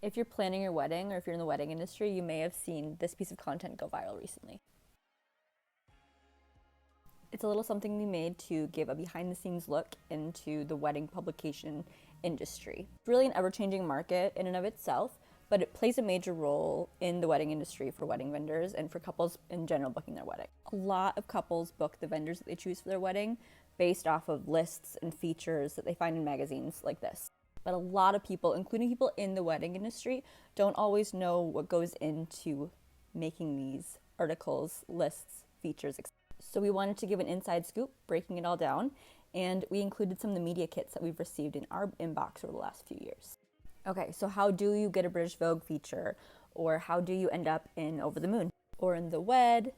If you're planning your wedding or if you're in the wedding industry, you may have seen this piece of content go viral recently. It's a little something we made to give a behind-the-scenes look into the wedding publication industry. It's really an ever-changing market in and of itself, but it plays a major role in the wedding industry for wedding vendors and for couples in general booking their wedding. A lot of couples book the vendors that they choose for their wedding based off of lists and features that they find in magazines like this. But a lot of people, including people in the wedding industry, don't always know what goes into making these articles, lists, features, etc. So we wanted to give an inside scoop, breaking it all down, and we included some of the media kits that we've received in our inbox over the last few years. Okay, so how do you get a British Vogue feature? Or how do you end up in Over the Moon? Or in The Wed,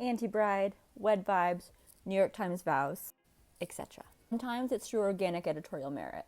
Anti-Bride, Wed Vibes, New York Times Vows, etc. Sometimes it's through organic editorial merit,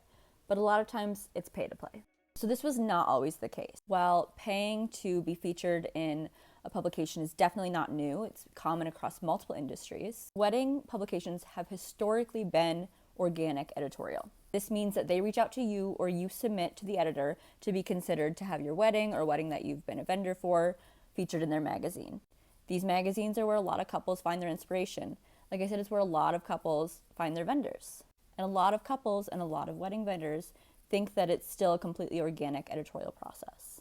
but a lot of times it's pay to play. So this was not always the case. While paying to be featured in a publication is definitely not new, it's common across multiple industries, wedding publications have historically been organic editorial. This means that they reach out to you or you submit to the editor to be considered to have your wedding or wedding that you've been a vendor for featured in their magazine. These magazines are where a lot of couples find their inspiration. Like I said, it's where a lot of couples find their vendors. And a lot of couples and a lot of wedding vendors think that it's still a completely organic editorial process.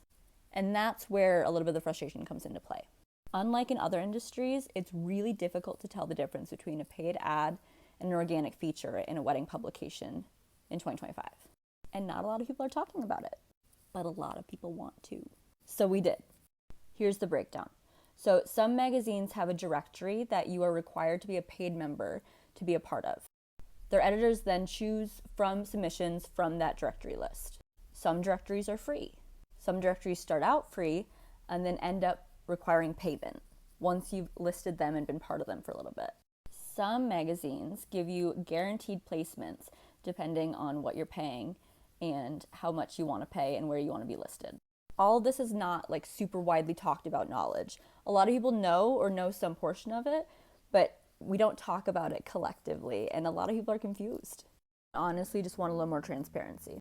And that's where a little bit of the frustration comes into play. Unlike in other industries, it's really difficult to tell the difference between a paid ad and an organic feature in a wedding publication in 2025. And not a lot of people are talking about it, but a lot of people want to. So we did. Here's the breakdown. So some magazines have a directory that you are required to be a paid member to be a part of. Their editors then choose from submissions from that directory list. Some directories are free. Some directories start out free and then end up requiring payment once you've listed them and been part of them for a little bit. Some magazines give you guaranteed placements depending on what you're paying and how much you want to pay and where you want to be listed. All of this is not like super widely talked about knowledge. A lot of people know or know some portion of it, but we don't talk about it collectively, and a lot of people are confused. Honestly, just want a little more transparency.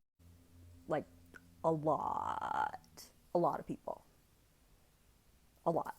Like, a lot of people. A lot.